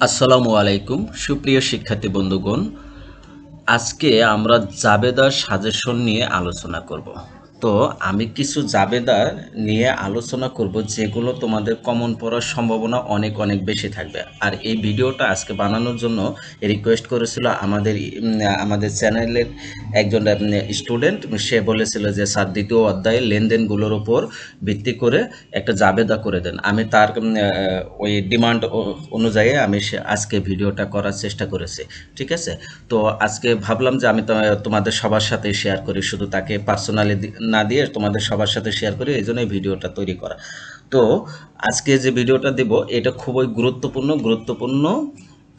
আসসালামু আলাইকুম সুপ্রিয় শিক্ষার্থী বন্ধুগণ। আজকে আমরা জাবেদার সাজেশন নিয়ে আলোচনা করব। তো আমি কিছু জাবেদা নিয়ে আলোচনা করব যেগুলো তোমাদের কমন পড়ার সম্ভাবনা অনেক অনেক বেশি থাকবে। আর এই ভিডিওটা আজকে বানানোর জন্য রিকোয়েস্ট করেছিল আমাদের চ্যানেলের একজন স্টুডেন্ট। সে বলেছিল যে স্যার দ্বিতীয় অধ্যায়ে লেনদেনগুলোর উপর ভিত্তি করে একটা জাবেদা করে দেন। আমি তার ওই ডিমান্ড অনুযায়ী আমি আজকে ভিডিওটা করার চেষ্টা করেছি। ঠিক আছে, তো আজকে ভাবলাম যে আমি তোমাদের সবার সাথে শেয়ার করি, শুধু তাকে পার্সোনালি না দিয়ে তোমাদের সবার সাথে শেয়ার করি, এই জন্যই ভিডিওটা তৈরি করা। তো আজকে যে ভিডিওটা দেব এটা খুবই গুরুত্বপূর্ণ,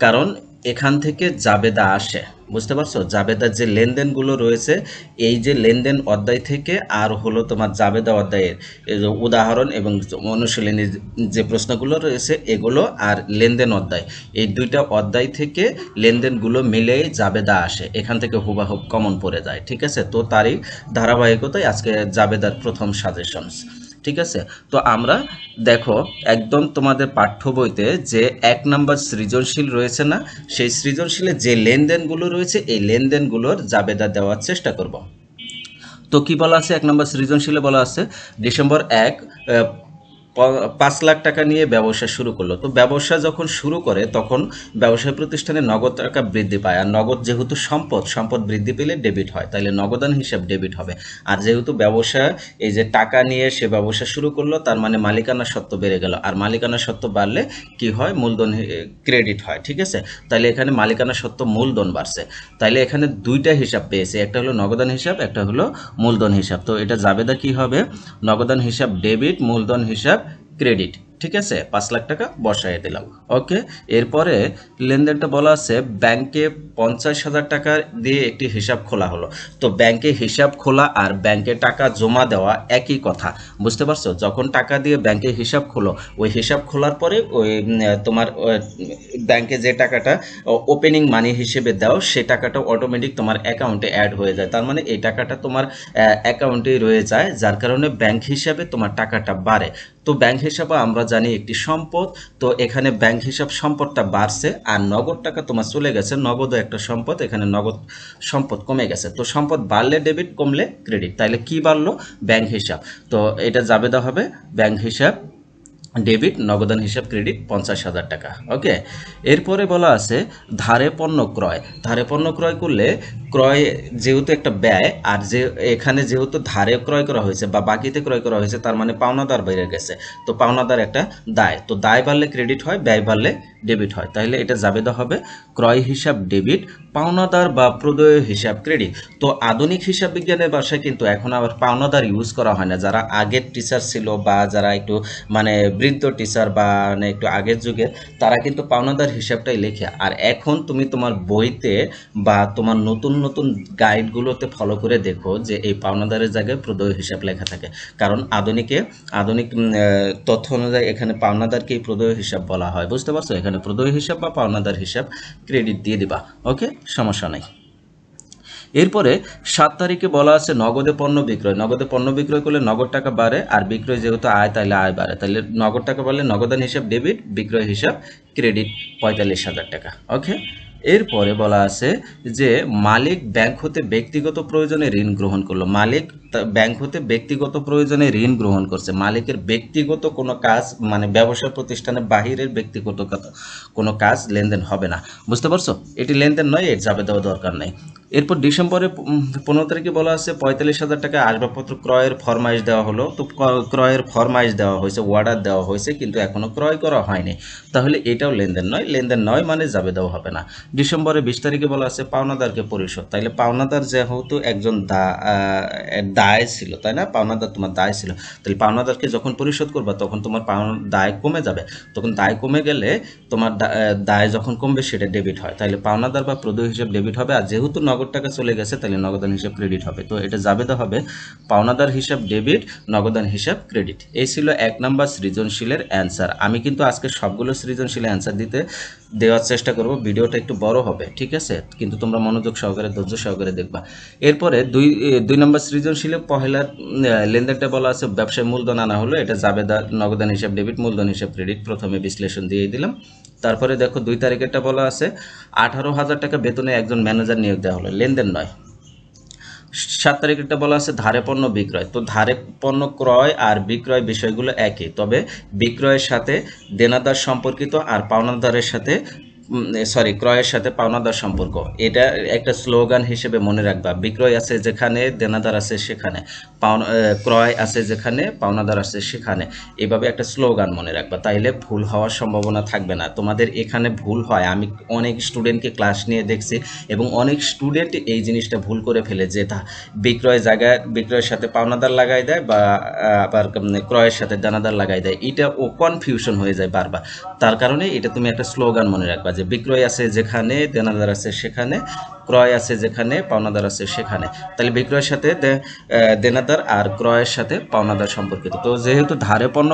কারণ এখান থেকে জাবেদা আসে। বুঝতে পারছো, জাবেদার যে লেনদেনগুলো রয়েছে, এই যে লেনদেন অধ্যায় থেকে আর হলো তোমার জাবেদা অধ্যায়ের এই যে উদাহরণ এবং অনুশীলনী যে প্রশ্নগুলো রয়েছে এগুলো, আর লেনদেন অধ্যায়, এই দুইটা অধ্যায় থেকে লেনদেনগুলো মিলেই জাবেদা আসে, এখান থেকে হুবাহুব কমন পড়ে যায়। ঠিক আছে, তো তারই ধারাবাহিকতায় আজকে জাবেদার প্রথম সাজেশনস। ঠিক আছে, তো আমরা দেখো একদম তোমাদের পাঠ্য বইতে যে 1 নাম্বার সৃজনশীল রয়েছে না, সেই সৃজনশীলে যে লেনদেনগুলো রয়েছে এই লেনদেনগুলোর জাবেদা দেওয়ার চেষ্টা করব। তো কি বলা আছে 1 নম্বর সৃজনশীলে বলা আছে ডিসেম্বর 1 5 লাখ টাকা নিয়ে ব্যবসা শুরু করলো। তো ব্যবসা যখন শুরু করে তখন ব্যবসায় প্রতিষ্ঠানে নগদ টাকা বৃদ্ধি পায়, আর নগদ যেহেতু সম্পদ বৃদ্ধি পেলে ডেবিট হয়, তাহলে নগদান হিসাব ডেবিট হবে। আর যেহেতু ব্যবসা এই যে টাকা নিয়ে সে ব্যবসা শুরু করলো, তার মানে মালিকানা সত্ত্ব বেড়ে গেল, আর মালিকানা সত্ত্ব বাড়লে কি হয়, মূলধন ক্রেডিট হয়। ঠিক আছে, তাহলে এখানে মালিকানা সত্ত্ব মূলধন বাড়ছে, তাইলে এখানে দুইটা হিসাব পেয়েছে, একটা হলো নগদান হিসাব, একটা হলো মূলধন হিসাব। তো এটা জাবেদা কি হবে, নগদান হিসাব ডেবিট, মূলধন হিসাব ক্রেডিট। ঠিক আছে, 5 লাখ টাকা বসায় দিলাম। ওকে, এরপরে লেনদেনটা বলা আছে ব্যাংকে 50,000 টাকা দিয়ে একটি হিসাব খোলা হলো। তো ব্যাংকে হিসাব খোলা আর ব্যাংকে টাকা জমা দেওয়া একই কথা। বুঝতে পারছো, যখন টাকা দিয়ে ব্যাংকে হিসাব খোলো, ওই হিসাব খোলার পরে ওই তোমার ব্যাংকে যে টাকাটা ওপেনিং মানি হিসেবে দাও, সে টাকাটা অটোমেটিক তোমার অ্যাকাউন্টে অ্যাড হয়ে যায়। তার মানে এই টাকাটা তোমার অ্যাকাউন্টেই রয়ে যায়, যার কারণে ব্যাংক হিসাবে তোমার টাকাটা বাড়ে। তো ব্যাংক হিসাবে আমরা জানি একটি সম্পদ, তো এখানে ব্যাংক হিসাব সম্পদটা বাড়ছে, আর নগদ টাকা তোমার চলে গেছে, নগদও একটা সম্পদ, এখানে নগদ সম্পদ কমে গেছে। তো সম্পদ বাড়লে ডেবিট, কমলে ক্রেডিট, তাইলে কি বাড়লো, ব্যাংক হিসাব। তো এটা জাবেদা হবে ব্যাংক হিসাব ডেবিট, নগদান হিসাব ক্রেডিট 50,000 টাকা। ওকে, এরপরে বলা আছে ধারে পণ্য ক্রয়। ধারে পণ্য ক্রয় করলে ক্রয় যেহেতু একটা ব্যয়, আর যে এখানে যেহেতু ধারে ক্রয় করা হয়েছে বা বাকিতে ক্রয় করা হয়েছে, তার মানে পাওনাদার বেড়ে গেছে। তো পাওনাদার একটা দায়, তো দায় বাড়লে ক্রেডিট হয়, ব্যয় বাড়লে ডেবিট হয়, তাহলে এটা জাবেদা হবে ক্রয় হিসাব ডেবিট, পাওনাদার বা প্রদেয় হিসাব ক্রেডিট। তো আধুনিক হিসাব বিজ্ঞানের ভাষায় কিন্তু এখন আবার পাওনাদার ইউজ করা হয় না। যারা আগের টিচার ছিল বা যারা একটু মানে বৃদ্ধ টিচার বা মানে একটু আগের যুগের, তারা কিন্তু পাওনাদার হিসাবটাই লেখে। আর এখন তুমি তোমার বইতে বা তোমার নতুন নতুন গাইডগুলোতে ফলো করে দেখো যে এই পাওনাদারের জায়গায় প্রদেয় হিসাব লেখা থাকে, কারণ আধুনিক তথ্য অনুযায়ী এখানে পাওনাদারকেই প্রদেয় হিসাব বলা হয়। বুঝতে পারছো, এখানে প্রদেয় হিসাব বা পাওনাদার হিসাব ক্রেডিট দিয়ে দিবা। ওকে, সমস্যা নাই। এরপরে 7 তারিখে বলা আছে নগদে পণ্য বিক্রয়। নগদে পণ্য বিক্রয় করলে নগদ টাকা বাড়ে, আর বিক্রয় যেহেতু আয় তাহলে আয় বাড়ে, তাহলে নগদ টাকা বাড়লে নগদান হিসাব ডেবিট, বিক্রয় হিসাব ক্রেডিট 45,000 টাকা। ওকে, এরপরে বলা আছে যে মালিক ব্যাংক হতে ব্যক্তিগত প্রয়োজনে ঋণ গ্রহণ করলো। মালিক ব্যাংক হতে ব্যক্তিগত প্রয়োজনে ঋণ গ্রহণ করছে। মালিকের ব্যক্তিগত কোনো কাজ, মানে ব্যবসা প্রতিষ্ঠানের বাহিরের ব্যক্তিগত কোনো কাজ লেনদেন হবে না। বুঝতে পারছো, এটি লেনদেন নয়, এর যাবে দেওয়া দরকার নেই। এরপর ডিসেম্বরে 15 তারিখে বলা আছে 45,000 টাকা আসবাবপত্র ক্রয়ের ফরমাইশ দেওয়া হলো। তো ক্রয়ের ফরমাইশ দেওয়া হয়েছে, অর্ডার দেওয়া হয়েছে, কিন্তু এখনো ক্রয় করা হয়নি, তাহলে এটাও লেনদেন নয়। লেনদেন নয় মানে যাবে দেওয়া হবে না। ডিসেম্বরে 20 তারিখে বলা আছে পাওনাদারকে পরিশোধ। তাইলে পাওনাদার যেহেতু একজন দায় ছিল, তাই না, পাওনাদার তোমার দায় ছিল, তাহলে পাওনাদারকে যখন পরিশোধ করবা তখন তোমার দায় কমে যাবে। তখন দায় কমে গেলে তোমার দায় যখন কমবে সেটা ডেবিট হয়, তাহলে পাওনাদার বা প্রদেয় হিসাব ডেবিট হবে। আর যেহেতু নগদ টাকা চলে গেছে, তাহলে নগদান হিসাব ক্রেডিট হবে। তো এটা জাবেদা হবে পাওনাদার হিসাব ডেবিট, নগদান হিসাব ক্রেডিট। এই ছিল 1 নাম্বার সৃজনশীলের অ্যান্সার। আমি কিন্তু আজকে সবগুলো সৃজনশীলের অ্যান্সার দিতে দেওয়ার চেষ্টা করব। ভিডিওটা একটু বড় হবে, ঠিক আছে, কিন্তু তোমরা মনোযোগ সহকারে ধৈর্য সহকারে দেখবা। এরপরে দুই নম্বর সৃজনশীলে পহেলা লেনদেনটা বলা আছে ব্যবসায় মূলধন আনা হলো, এটা জাবেদা নগদান হিসাব ডেবিট, মূলধন হিসাব ক্রেডিট, প্রথমে বিশ্লেষণ দিয়ে দিলাম। তারপরে দেখো 2 তারিখেরটা বলা আছে 18,000 টাকা বেতনে একজন ম্যানেজার নিয়োগ দেওয়া হলো, লেনদেন নয়। 7 তারিখেরটা বলা আছে ধারে পণ্য বিক্রয়, তো ধারে পণ্য ক্রয় আর বিক্রয় বিষয়গুলো একই, তবে বিক্রয়ের সাথে দেনাদার সম্পর্কিত আর পাওনাদারের সাথে ক্রয়ের সাথে পাওনাদার সম্পর্ক। এটা একটা স্লোগান হিসেবে মনে রাখবা। বিক্রয় আছে যেখানে দেনাদার আছে সেখানে, ক্রয় আছে যেখানে পাওনাদার আছে সেখানে, এভাবে একটা স্লোগান মনে রাখবা, তাইলে ভুল হওয়ার সম্ভাবনা থাকবে না। তোমাদের এখানে ভুল হয়, আমি অনেক স্টুডেন্টকে ক্লাস নিয়ে দেখছি এবং অনেক স্টুডেন্ট এই জিনিসটা ভুল করে ফেলে, যে বিক্রয়ের সাথে পাওনাদার লাগাই দেয় বা আবার ক্রয়ের সাথে দেনাদার লাগাই দেয়, এটা ও কনফিউশন হয়ে যায় বারবার। তার কারণে এটা তুমি একটা স্লোগান মনে রাখবা যে বিক্রয় আছে যেখানে দেনাদার আছে সেখানে, ক্রয় আছে যেখানে পাওনাদার আছে সেখানে। তাহলে বিক্রয়ের সাথে দেনাদার আর ক্রয়ের সাথে পাওনাদার সম্পর্কিত। তো যেহেতু ধারে পণ্য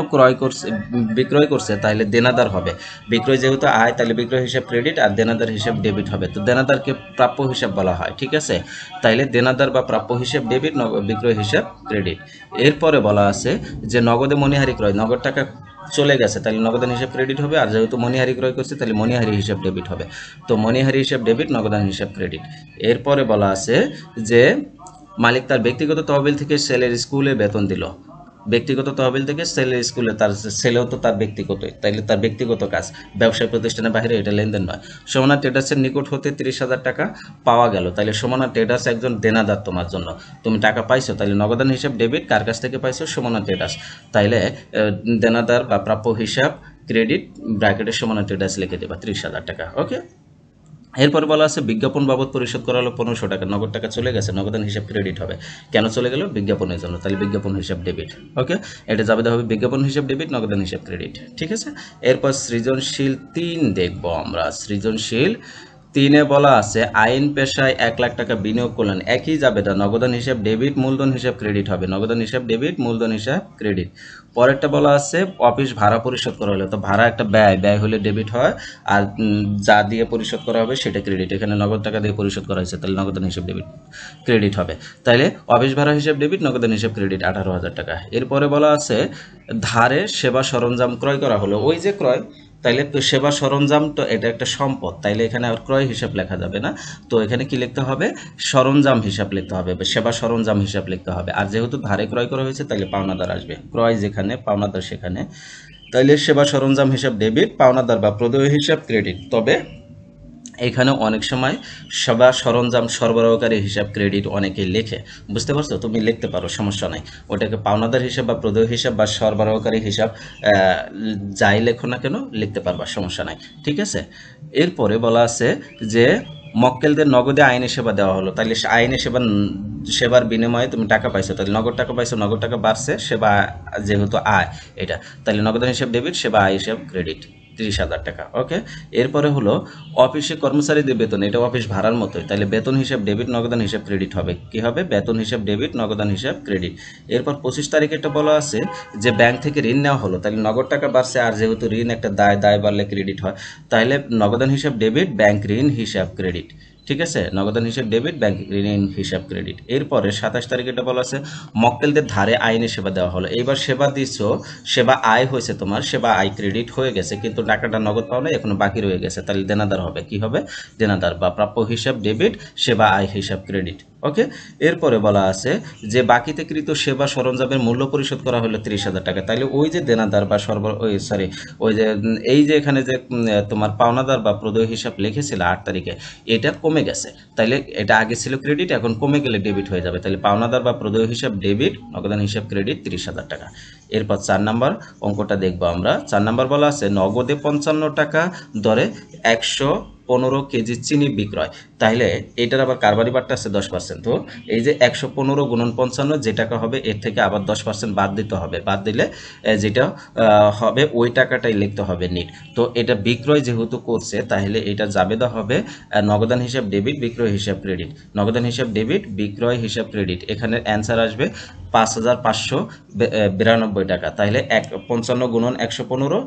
বিক্রয় করছে তাহলে দেনাদার হবে। বিক্রয় যেহেতু আয়, তাহলে বিক্রয় হিসাব ক্রেডিট আর দেনাদার হিসাব ডেবিট হবে। তো দেনাদারকে প্রাপ্য হিসাব বলা হয়, ঠিক আছে, তাইলে দেনাদার বা প্রাপ্য হিসাব ডেবিট, বিক্রয় হিসাব ক্রেডিট। এরপরে বলা আছে যে নগদে মণিহারি ক্রয়, নগদ টাকা চলে গেছে তাহলে নগদান হিসাব ক্রেডিট হবে, আর যেহেতু মণিহারি ক্রয় করছে তাহলে মণিহারি হিসাব ডেবিট হবে। তো মণিহারি হিসাব ডেবিট, নগদান হিসাব ক্রেডিট। এরপরে বলা আছে যে মালিক তার ব্যক্তিগত তহবিল থেকে ছেলের স্কুলে বেতন দিল, ব্যক্তিগত তহবিল থেকে ছেলের স্কুলে, তার ছেলেও তো তার ব্যক্তিগতই, তাইলে তার ব্যক্তিগত কাজ, ব্যবসায় প্রতিষ্ঠানের বাইরে, এটা লেনদেন নয়। সোমনা ট্রেডার্সের নিকট হতে 30,000 টাকা পাওয়া গেল, তাহলে সোমনা ট্রেডার্স একজন দেনাদার তোমার জন্য, তুমি টাকা পাইছো, তাহলে নগদান হিসাব ডেবিট, কার কাছ থেকে পাইছো, সোমনা ট্রেডার্স, তাইলে দেনাদার বা প্রাপ্য হিসাব ক্রেডিট, ব্র্যাকেটের সোমনা ট্রেডার্স লিখে দেবা 30,000 টাকা। ওকে, এরপর বলা আছে বিজ্ঞাপন বাবদ পরিশোধ করা হলো 1500 টাকা, নগদ টাকা চলে গেছে, নগদান হিসাব ক্রেডিট হবে। কেন চলে গেল? বিজ্ঞাপনের জন্য, তাহলে বিজ্ঞাপন হিসাব ডেবিট। ওকে, এটা যাবে হবে বিজ্ঞাপন হিসাব ডেবিট, নগদান হিসাব ক্রেডিট, ঠিক আছে। এরপর সৃজনশীল 3 দেখব আমরা। সৃজনশীল 3-এ বলা আছে আইন পেশায় 1 লাখ টাকা বিনিয়োগ করলেন, একই জাবেদা নগদান হিসাব ডেবিট, মূলধন হিসাব ক্রেডিট হবে, নগদান হিসাব ডেবিট, মূলধন হিসাব ক্রেডিট। পরেরটা বলা আছে অফিস ভাড়া পরিশোধ করা হলো, তো ভাড়া একটা ব্যয় হলে ডেবিট হয়, আর যা দিয়ে পরিশোধ করা হবে সেটা ক্রেডিট। এখানে নগদ টাকা দিয়ে পরিশোধ করা হয়েছে, তাহলে নগদান হিসাব ডেবিট, ক্রেডিট হবে। তাইলে অফিস ভাড়া হিসাব ডেবিট, নগদান হিসাব ক্রেডিট 18,000 টাকা। এরপরে বলা আছে ধারে সেবা সরঞ্জাম ক্রয় করা হলো, ওই যে ক্রয়, তাইলে তো সেবা সরঞ্জাম, তো এটা একটা সম্পদ, তাইলে এখানে আর ক্রয় হিসাব লেখা যাবে না, তো এখানে কি লিখতে হবে, সরঞ্জাম হিসাব লিখতে হবে, সেবা সরঞ্জাম হিসাব লিখতে হবে। আর যেহেতু ধারে ক্রয় করা হয়েছে তাইলে পাওনাদার আসবে, ক্রয় যেখানে পাওনাদার সেখানে, তাইলে সেবা সরঞ্জাম হিসাব ডেবিট, পাওনাদার বা প্রদেয় হিসাব ক্রেডিট। তবে এখানে অনেক সময় সেবা সরঞ্জাম সরবরাহকারী হিসাব ক্রেডিট অনেকেই লেখে, বুঝতে পারছো, তুমি লিখতে পারো, সমস্যা নাই, ওটাকে পাওনাদার হিসাব বা প্রদেয় হিসাব বা সরবরাহকারী হিসাব যাই লেখো না কেন লিখতে পারবা, সমস্যা নাই, ঠিক আছে। এরপরে বলা আছে যে মক্কেলদের নগদে আইনি সেবা দেওয়া হলো, তাহলে আইনি সেবার বিনিময়ে তুমি টাকা পাইছো, তাহলে নগদ টাকা পাইছো, নগদ টাকা বাড়ছে, সেবা যেহেতু আয় এটা, তাহলে নগদান হিসাব ডেবিট, সেবা আয় হিসাব ক্রেডিট, 30,000 টাকা। ওকে, এরপরে হলো অফিসে কর্মচারীদের বেতন, এটা অফিস ভাড়ার মতোই, তাহলে বেতন হিসাব ডেবিট, নগদান হিসাব ক্রেডিট হবে। কি হবে? বেতন হিসাব ডেবিট, নগদান হিসাব ক্রেডিট। এরপর 25 তারিখে একটা বলা আছে যে ব্যাংক থেকে ঋণ নেওয়া হলো, তাহলে নগদ টাকা বাড়ছে, আর যেহেতু ঋণ একটা দায় বাড়লে ক্রেডিট হয়, তাহলে নগদান হিসাব ডেবিট, ব্যাংক ঋণ হিসাব ক্রেডিট, ঠিক আছে, নগদান হিসাব ডেবিট, ব্যাংক ঋণ হিসাব ক্রেডিট। এরপরে 27 তারিখে এটা বলা আছে মক্কেলদের ধারে আইনি সেবা দেওয়া হলো, এইবার সেবা দিচ্ছ, সেবা আয় হয়েছে তোমার, সেবা আয় ক্রেডিট হয়ে গেছে, কিন্তু টাকাটা নগদ পাও না, এখনো বাকি রয়ে গেছে, তাহলে দেনাদার হবে। কি হবে? দেনাদার বা প্রাপ্য হিসাব ডেবিট, সেবা আয় হিসাব ক্রেডিট। ওকে, এরপরে বলা আছে যে বাকিতে কৃত সেবা সরঞ্জামের মূল্য পরিশোধ করা হলো 30,000 টাকা, তাহলে ওই যে দেনাদার বা ওই যে এই যে এখানে যে তোমার পাওনাদার বা প্রদেয় হিসাব লিখেছিল 8 তারিখে, এটা কমে গেছে, তাইলে এটা আগে ছিল ক্রেডিট, এখন কমে গেলে ডেবিট হয়ে যাবে, তাহলে পাওনাদার বা প্রদেয় হিসাব ডেবিট, নগদান হিসাব ক্রেডিট, 30,000 টাকা। এরপর 4 নম্বর অঙ্কটা দেখবো আমরা। 4 নম্বর বলা আছে নগদে 55 টাকা দরে 115 কেজি চিনি বিক্রয়, তাহলে এটার আবার কারবারি বাট্টা আছে 10%, তো এই যে 115 গুণন 55 যে টাকা হবে এর থেকে আবার 10% বাদ দিতে হবে, বাদ দিলে যেটা হবে ওই টাকাটাই লিখতে হবে নিট। তো এটা বিক্রয় যেহেতু করছে তাহলে এটা জাবেদা হবে নগদান হিসাব ডেবিট, বিক্রয় হিসাব ক্রেডিট, নগদান হিসাব ডেবিট, বিক্রয় হিসাব ক্রেডিট। এখানে অ্যান্সার আসবে 5,592 টাকা। তাহলে 55 গুণন 115,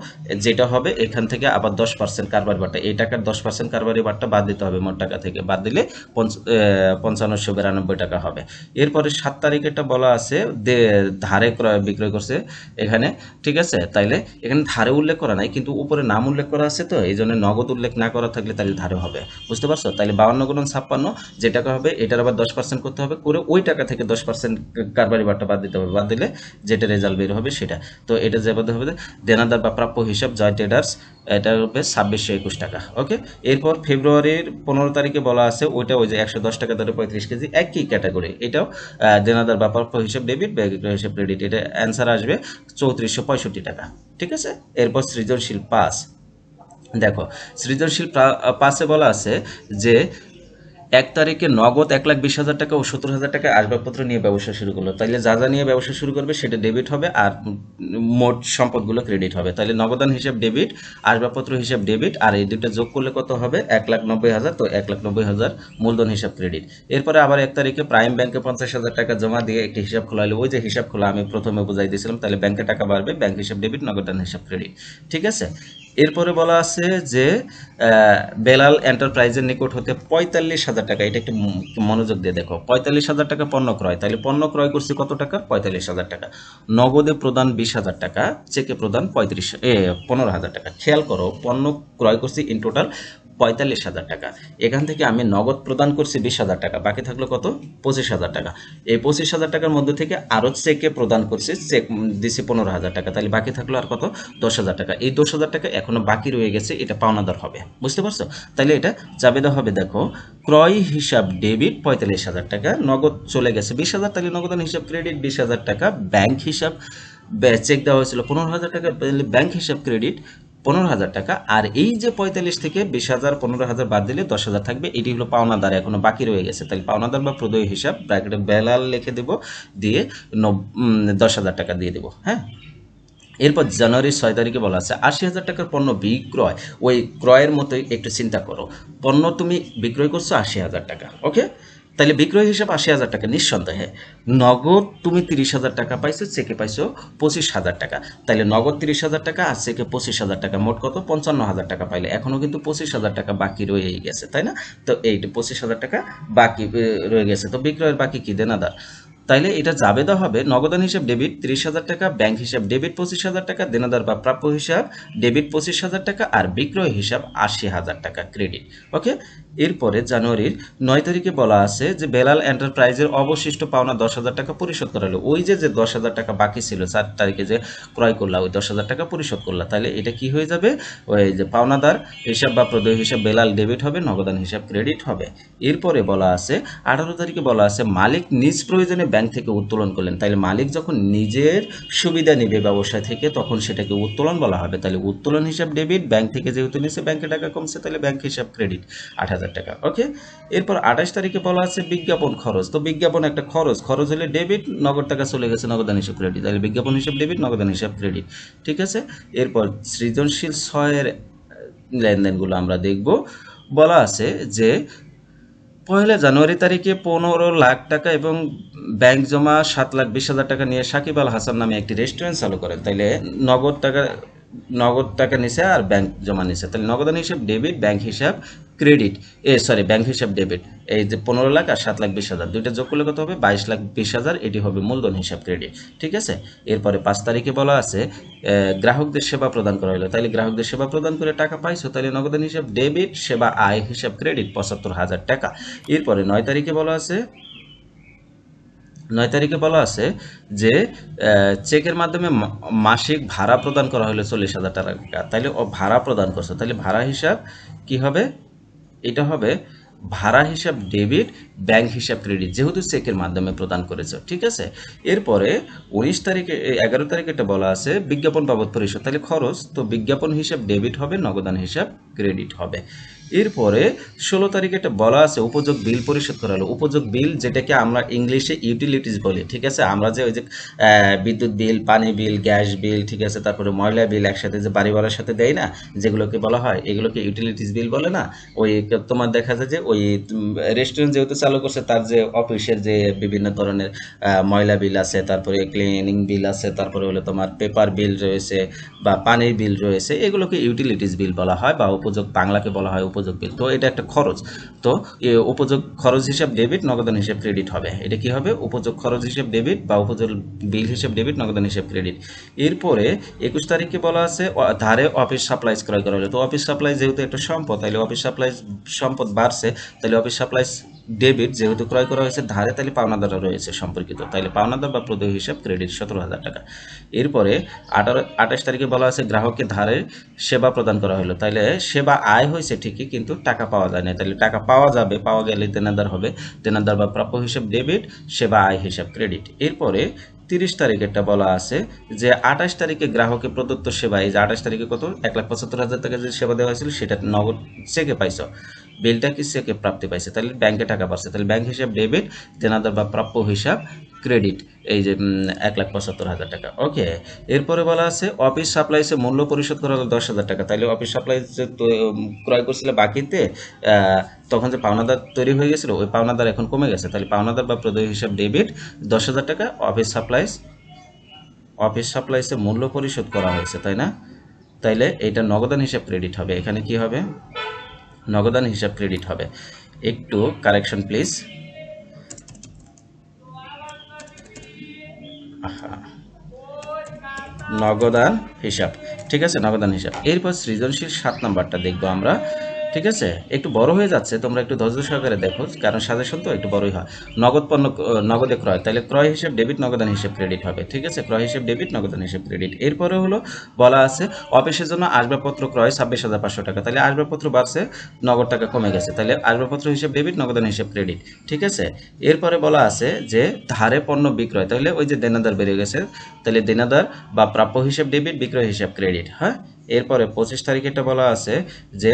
যেটা হবে এখান থেকে আবার 10% কারবারি বাট্টা, এই টাকার 10% কারবারি বাট্টা বাদ দিতে হবে মোট টাকা থেকে, বাদ দিলে 5592 টাকা হবে। এরপরে 7 তারিখেটা বলা আছে ধারে বিক্রয় করছে এখানে, ঠিক আছে। তাইলে এখানে ধারে উল্লেখ করা নাই, কিন্তু উপরে নাম উল্লেখ করা আছে, তো এই জন্য নগদ উল্লেখ না করা থাকলে তাহলে ধারে হবে, বুঝতে পারছো। তাহলে 52 গুণন 56, যে টাকা হবে এটার আবার 10% করতে হবে, করে ওই টাকা থেকে 10% কারবারি বাট্টা বাদ দিতে হবে, বাদ দিলে যেটা রেজাল্ট বের হবে সেটা। তো এটা যেভাবে হবে দেনাদার বা প্রাপ্য হিসাব জয় ট্রেডার্স, এটা হবে 2621 টাকা। ওকে। এরপর ফেব্রুয়ারির 15 তারিখে বলা আছে ওইটা ওই যে 110 টাকা দরে 35 কেজি, একই ক্যাটাগরি, এটাও দেনাদার বা প্রাপ্য হিসাব ডেবিট, ব্যয় হিসাব ক্রেডিট। এটা অ্যান্সার আসবে 3465 টাকা, ঠিক আছে। এরপর সৃজনশীল 5 দেখো, সৃজনশীল 5-এ বলা আছে যে 1 তারিখে নগদ 1,20,000 টাকা ও 70,000 টাকা আসবাবপত্র নিয়ে ব্যবসা শুরু করলো। তাইলে যা যা নিয়ে ব্যবসা শুরু করবে সেটা ডেবিট হবে, আর মোট সম্পদগুলো ক্রেডিট হবে। তাহলে নগদান হিসাব ডেবিট, আসবাবপত্র হিসাব ডেবিট, আর এই দুটো যোগ করলে কত হবে 1,90,000, তো 1,90,000 মূলধন হিসাব ক্রেডিট। এরপরে আবার 1 তারিখে প্রাইম ব্যাংকে 50,000 টাকা জমা দিয়ে একটি হিসাব খোলা হলো, ওই যে হিসাব খোলা আমি প্রথমে বুঝাই দিয়েছিলাম। তাহলে ব্যাংকে টাকা বাড়বে, ব্যাংক হিসাব ডেবিট, নগদান হিসাব ক্রেডিট, ঠিক আছে। এরপরে বলা আছে যে বেলাল এন্টারপ্রাইজের নিকট হতে 45,000 টাকা, এটা একটু মনোযোগ দিয়ে দেখো, 45,000 টাকা পণ্য ক্রয়। তাহলে পণ্য ক্রয় করছি কত টাকা, 45,000 টাকা। নগদে প্রদান 20,000 টাকা, চেকে প্রদান 15,000 টাকা। খেয়াল করো, পণ্য ক্রয় করছি ইন টোটাল 45,000 টাকা, এখান থেকে আমি নগদ প্রদান করছি 20,000 টাকা, বাকি থাকলো কত 25,000 টাকা। এই 25,000 টাকার মধ্যে থেকে আরও চেকে প্রদান করছি, চেক দিছি 15,000 টাকা, তাহলে বাকি থাকলো আর কত 10,000 টাকা। এই 10,000 টাকা এখনো বাকি রয়ে গেছে, এটা পাওনাদার হবে, বুঝতে পারছো। তাহলে এটা জাবেদা হবে। দেখো, ক্রয় হিসাব ডেবিট 45,000 টাকা, নগদ চলে গেছে 20,000, তাহলে নগদান হিসাব ক্রেডিট 20,000 টাকা, ব্যাংক হিসাব চেক দেওয়া হয়েছিল 15,000 টাকা, ব্যাংক হিসাব ক্রেডিট 15,000 টাকা। আর এই যে 45 থেকে 20,000 15,000 বাদ দিলে 10,000 থাকবে, এটি হলো পাওনাদার, এখনো বাকি রয়ে গেছে। তাহলে পাওনাদার বা প্রদেয় হিসাব ব্র্যাকেটে বেলাল লিখে দেব, দিয়ে 10,000 টাকা দিয়ে দেবো, হ্যাঁ। এরপর জানুয়ারির 6 তারিখে বলা আছে 80,000 টাকার পণ্য বিক্রয়, ওই ক্রয়ের মতোই একটু চিন্তা করো, পণ্য তুমি বিক্রয় করছো 80,000 টাকা, ওকে। তাহলে বিক্রয় হিসাব 80,000 টাকা নিঃসন্দেহে। নগদ তুমি 30,000 টাকা পাইছো, চেকে পাইছো 25,000 টাকা, তাহলে নগদ 30,000 টাকা আর চেকে 25,000 টাকা, মোট কত 55,000 টাকা পাইলে। এখনও কিন্তু 25,000 টাকা বাকি রয়েই গেছে, তাই না। তো এইটা 25,000 টাকা বাকি রয়ে গেছে, তো বিক্রয়ের বাকি কি দেনাদার। তাইলে এটা জাবেদা হবে নগদান হিসাব ডেবিট 30,000 টাকা, ব্যাংক হিসাব ডেবিট 25,000 টাকা, দেনাদার বা প্রাপ্য হিসাব ডেবিট 25,000 টাকা, আর বিক্রয় হিসাব 80,000 টাকা ক্রেডিট, ওকে। এরপরে জানুয়ারির 9 তারিখে বলা আছে যে বেলাল এন্টারপ্রাইজের অবশিষ্ট পাওনা 10,000 টাকা পরিশোধ করা হলো। ওই যে 10,000 টাকা বাকি ছিল 4 তারিখে যে ক্রয় করলা, ওই 10,000 টাকা পরিশোধ করলা, তাহলে এটা কি হয়ে যাবে, ওই যে পাওনাদার হিসাব বা প্রদেয় হিসাব বেলাল ডেবিট হবে, নগদান হিসাব ক্রেডিট হবে। এরপরে বলা আছে 18 তারিখে বলা আছে মালিক নিজ প্রয়োজনে ব্যাংক থেকে উত্তোলন করলেন। তাহলে মালিক যখন নিজের সুবিধা নেবে ব্যবসায় থেকে, তখন সেটাকে উত্তোলন বলা হবে। তাহলে উত্তোলন হিসাব ডেবিট, ব্যাংক থেকে যেহেতু নিচ্ছে ব্যাংকে টাকা কমছে, তাহলে ব্যাংক হিসাব ক্রেডিট 8,000 টাকা, ওকে। এরপর 28 তারিখে বলা আছে বিজ্ঞাপন খরচ। তো বিজ্ঞাপন একটা খরচ, খরচ হলে ডেবিট, নগদ টাকা চলে গেছে, নগদান হিসাব ক্রেডিট, তাহলে বিজ্ঞাপন হিসাব ডেবিট, নগদান হিসাব ক্রেডিট, ঠিক আছে। এরপর সৃজনশীল 6-এর লেনদেনগুলো আমরা দেখব। বলা আছে যে 1 জানুয়ারি তারিখে 15 লাখ টাকা এবং ব্যাংক জমা 7,20,000 টাকা নিয়ে সাকিব আল হাসান নামে একটি রেস্টুরেন্ট চালু করেন। তাইলে নগদ টাকা নিছে আর ব্যাংক জমা নিছে, তাহলে নগদান হিসাব ডেবিট, ব্যাংক হিসাব ক্রেডিট, ব্যাংক হিসাব ডেবিট। এই যে 15 লাখ আর 7,20,000 দুইটা যোগ করলে কত হবে 22,20,000, এটি হবে মূলধন হিসাব ক্রেডিট, ঠিক আছে। এরপরে 5 তারিখে বলা আছে গ্রাহকদের সেবা প্রদান করা হলো। তাহলে গ্রাহকদের সেবা প্রদান করে টাকা পাইছো, তাহলে নগদান হিসাব ডেবিট, সেবা আয় হিসাব ক্রেডিট 75,000 টাকা। এরপরে 9 তারিখে বলা আছে যে চেকের মাধ্যমে মাসিক ভাড়া প্রদান করা হলো 40,000 টাকা। তাহলে ভাড়া প্রদান করছে, তাহলে ভাড়া হিসাব কি হবে, এটা হবে ভাড়া হিসাব ডেবিট, ব্যাংক হিসাব ক্রেডিট, যেহেতু চেকের মাধ্যমে প্রদান করেছে, ঠিক আছে। এরপরে 11 তারিখে এটা বলা আছে বিজ্ঞাপন বাবদ পরিশোধ, তাহলে খরচ, তো বিজ্ঞাপন হিসাব ডেবিট হবে, নগদান হিসাব ক্রেডিট হবে। এরপরে 16 তারিখে একটা বলা আছে উপযোগ বিল পরিশোধ করা হলো। উপযোগ বিল যেটাকে আমরা ইংলিশে ইউটিলিটিস বলি, ঠিক আছে। আমরা যে ওই যে বিদ্যুৎ বিল, পানি বিল, গ্যাস বিল, ঠিক আছে, তারপরে ময়লা বিল একসাথে যে বাড়ি ভাড়ার সাথে দেয় না, যেগুলোকে বলা হয় এগুলোকে ইউটিলিটিস বিল বলে না। ওই তোমার দেখা যায় যে ওই রেস্টুরেন্ট যেহেতু চালু করছে তার যে অফিসের যে বিভিন্ন ধরনের ময়লা বিল আছে, তারপরে ক্লিনিং বিল আছে, তারপরে হলো তোমার পেপার বিল রয়েছে বা পানির বিল রয়েছে, এগুলোকে ইউটিলিটিস বিল বলা হয় বা উপযোগ, বাংলাকে বলা হয় উপযোগ বিল। তো এটা একটা খরচ। তো উপযোগ খরচ হিসাব ডেবিট, নগদান হিসাব ক্রেডিট হবে। এটা কি হবে? উপযোগ খরচ হিসাব ডেবিট বা উপযোগ বিল হিসাব ডেবিট, নগদান হিসাব ক্রেডিট। এরপরে 21 তারিখে বলা আছে ধারে অফিস সাপ্লাইজ ক্রয় করা হলো। তো অফিস সাপ্লাই যেহেতু একটা সম্পদ, তাহলে অফিস সাপ্লাই সম্পদ বাড়ছে, তাহলে অফিস সাপ্লাইজ ডেবিট যেহেতু ক্রয় করা হয়েছে ধারে, তাহলে পাওনাদাররা রয়েছে সম্পর্কিত, তাহলে পাওনাদার বা প্রদেয় হিসাব ক্রেডিট 17,000 টাকা। এরপরে 28 তারিখে বলা আছে গ্রাহককে ধারে সেবা প্রদান করা হলো, তাহলে সেবা আয় হয়েছে ঠিকই কিন্তু টাকা পাওয়া যায় না, তাহলে টাকা পাওয়া যাবে, পাওয়া গেলে দেনাদার হবে, দেনাদার বা প্রাপ্য হিসাব ডেবিট, সেবা আয় হিসাব ক্রেডিট। এরপরে 30 তারিখেরটা বলা আছে যে 28 তারিখে গ্রাহকে প্রদত্ত সেবা, এই যে 28 তারিখে কত 1,75,000 টাকা যে সেবা দেওয়া হয়েছিল সেটা নগদ চেকে পাইছো, বিলটা কি চেকে প্রাপ্তি পাইছে, তাহলে ব্যাংকে টাকা পাচ্ছে, তাহলে ব্যাংক হিসাব ডেবিট, দেনাদার বা প্রাপ্য হিসাব ক্রেডিট, এই যে 1,75,000 টাকা। ওকে, এরপরে বলা আছে অফিস সাপ্লাইসে মূল্য পরিশোধ করা হলো 10,000 টাকা, তাহলে অফিস সাপ্লাই যে ক্রয় করছিল বাকিতে তখন যে পাওনাদার তৈরি হয়ে গেছিল, ওই পাওনাদার এখন কমে গেছে, তাহলে পাওনাদার বা প্রদেয় হিসাব ডেবিট 10,000 টাকা। অফিস সাপ্লাইসে মূল্য পরিশোধ করা হয়েছে, তাই না? তাইলে এটা নগদান হিসাব ক্রেডিট হবে। এখানে কি হবে? নগদান হিসাব ক্রেডিট হবে। একটু কারেকশন প্লিজ। নগদান হিসাব, ঠিক আছে, নগদান হিসাব। এরপর সৃজনশীল 7 নাম্বারটা দেখবো আমরা, ঠিক আছে। একটু বড় হয়ে যাচ্ছে, তোমরা একটু ধৈর্য সহকারে দেখো, কারণ সাজেশন তো একটু বড়ই হয়। নগদ পণ্য নগদে ক্রয়, তাহলে ক্রয় হিসেব ডেবিট, নগদান হিসেব ক্রেডিট হবে, ঠিক আছে। ক্রয় হিসেব ডেবিট, নগদান হিসেব ক্রেডিট। এরপরে হলো বলা আছে অফিসের জন্য আসবাবপত্র ক্রয় 26,500 টাকা, তাহলে আসবাবপত্র বাড়ছে, নগদ টাকা কমে গেছে, তাহলে আসবাবপত্র হিসেব ডেবিট, নগদান হিসেব ক্রেডিট, ঠিক আছে। এরপরে বলা আছে যে ধারে পণ্য বিক্রয়, তাহলে ওই যে দেনাদার বেড়ে গেছে, তাহলে দেনাদার বা প্রাপ্য হিসেব ডেবিট, বিক্রয় হিসাব ক্রেডিট। হ্যাঁ, এরপরে 25 তারিখেটা বলা আছে যে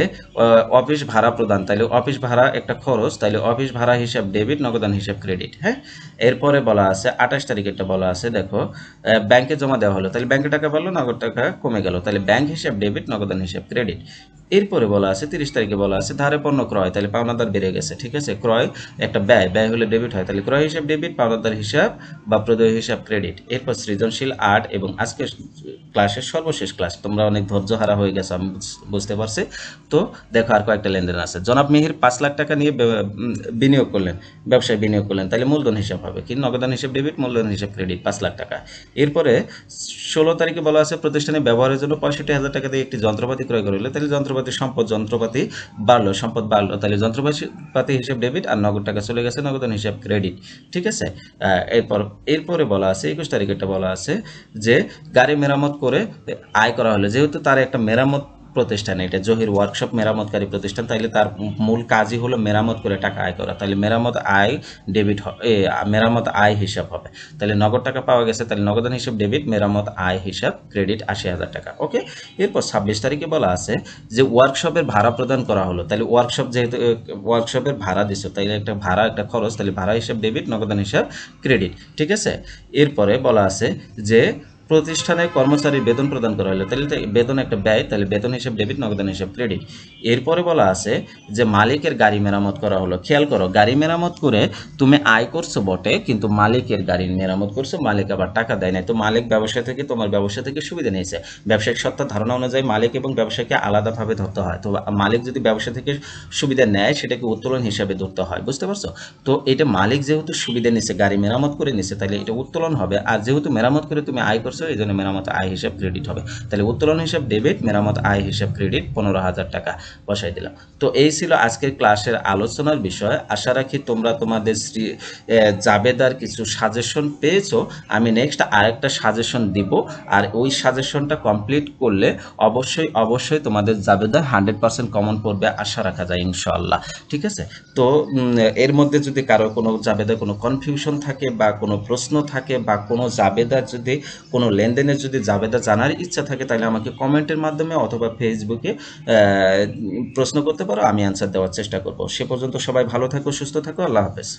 অফিস ভাড়া প্রদান, তাহলে অফিস ভাড়া একটা খরচ, তাহলে অফিস ভাড়া হিসাব ডেবিট, নগদান হিসাব ক্রেডিট। হ্যাঁ, এরপরে বলা আছে 28 তারিখেরটা বলা আছে দেখো ব্যাংকে জমা দেওয়া হলো, তাহলে ব্যাংকে টাকা বাড়লো, নগদ টাকা কমে গেল, তাহলে ব্যাংক হিসাব ডেবিট, নগদান হিসাব ক্রেডিট। এরপরে বলা আছে 30 তারিখে বলা আছে ধারে পণ্য ক্রয়, তাহলে পাওনাদার বেড়ে গেছে, ঠিক আছে। ক্রয় একটা ব্যয়, ব্যয় হলে ডেবিট হয়, তাহলে ক্রয় হিসাব ডেবিট, পাওনাদার হিসাব বা প্রদেয় হিসাব ক্রেডিট। এরপর সৃজনশীল 8 এবং আজকের ক্লাসের সর্বশেষ ক্লাস, তোমরা অনেক ধৈর্য হারা হয়ে গেছো আমি বুঝতে পারছি। তো দেখো আর কয়েকটা লেনদেন আছে। জনাব মিহির 5 লাখ টাকা নিয়ে বিনিয়োগ করলেন, ব্যবসায় বিনিয়োগ করলেন, তাহলে মূলধন হিসাব হবে কি? নগদান হিসাব ডেবিট, মূলধন হিসাব ক্রেডিট, 5 লাখ টাকা। এরপরে 16 তারিখে বলা আছে প্রতিষ্ঠানে ব্যবহারের জন্য 65,000 টাকা দিয়ে একটি যন্ত্রপাতি ক্রয় করে হলো, তাহলে যন্ত্রপাতি সম্পদ, যন্ত্রপাতি বাড়লো, সম্পদ বাড়লো, তাহলে যন্ত্রপাতি হিসাব ডেবিট আর নগদ টাকা চলে গেছে, নগদান হিসাব ক্রেডিট, ঠিক আছে। এরপরে বলা আছে 21 তারিখেটা বলা আছে যে গাড়ি মেরামত করে আয় করা হলো, যেহেতু তার একটা মেরামত প্রতিষ্ঠান, এটা জহির ওয়ার্কশপ মেরামতকারী প্রতিষ্ঠান, তাইলে তার মূল কাজই হলো মেরামত করে টাকা আয় করা, তাহলে মেরামত আয় ডেবিট, মেরামত আয় হিসাব হবে, তাহলে নগদ টাকা পাওয়া গেছে, তাহলে নগদান হিসাব ডেবিট, মেরামত আয় হিসাব ক্রেডিট 80,000 টাকা। ওকে, এরপর 26 তারিখে বলা আছে যে ওয়ার্কশপের ভাড়া প্রদান করা হলো, তাহলে ওয়ার্কশপ যেহেতু ওয়ার্কশপের ভাড়া দিছো, তাইলে একটা ভাড়া একটা খরচ, তাহলে ভাড়া হিসাব ডেবিট, নগদান হিসাব ক্রেডিট, ঠিক আছে। এরপরে বলা আছে যে প্রতিষ্ঠানে কর্মচারীর বেতন প্রদান করা হলো, তাহলে বেতন একটা ব্যয়, তাহলে বেতন হিসাব ডেবিট, নগদান হিসাব ক্রেডিট। এরপরে বলা আছে যে মালিকের গাড়ি মেরামত করা হলো। খেয়াল করো, গাড়ি মেরামত করে তুমি আয় করছো বটে, কিন্তু মালিকের গাড়ির মেরামত করছো, মালিক আবার টাকা দেয় না, তো মালিক ব্যবসা থেকে, তোমার ব্যবসা থেকে সুবিধা নিয়েছে। ব্যবসায়িক সত্তার ধারণা অনুযায়ী মালিক এবং ব্যবসায়ীকে আলাদাভাবে ধরতে হয়, তো মালিক যদি ব্যবসা থেকে সুবিধা নেয় সেটাকে উত্তোলন হিসাবে ধরতে হয়, বুঝতে পারছো? তো এটা মালিক যেহেতু সুবিধা নিচ্ছে, গাড়ি মেরামত করে নিচ্ছে, তাহলে এটা উত্তোলন হবে, আর যেহেতু মেরামত করে তুমি আয় করছো, এই জন্য মেরামত আয় হিসাব ক্রেডিট হবে, তাহলে উত্তোলন হিসাব ডেবিট, মেরামত আয় হিসাব ক্রেডিট, 15,000 টাকা বসাই দিলাম। তো এই ছিল আজকের ক্লাসের আলোচনার বিষয়। আশা রাখি তোমরা তোমাদের জাবেদার কিছু সাজেশন পেয়েছো। আমি নেক্সট আরেকটা সাজেশন দিব, আর ওই সাজেশনটা কমপ্লিট করলে অবশ্যই তোমাদের জাবেদা 100% কমন পড়বে, আশা রাখা যায় ইনশাআল্লাহ, ঠিক আছে। তো এর মধ্যে যদি কারো কোনো জাবেদা কোনো কনফিউশন থাকে বা কোনো প্রশ্ন থাকে বা কোনো জাবেদার যদি কোনো কোনো লেনদেনের যদি জাবেদা জানার ইচ্ছা থাকে তাহলে আমাকে কমেন্টের মাধ্যমে অথবা ফেসবুকে প্রশ্ন করতে পারো, আমি অ্যান্সার দেওয়ার চেষ্টা করব। সে পর্যন্ত সবাই ভালো থাকো, সুস্থ থাকো, আল্লাহ হাফেজ।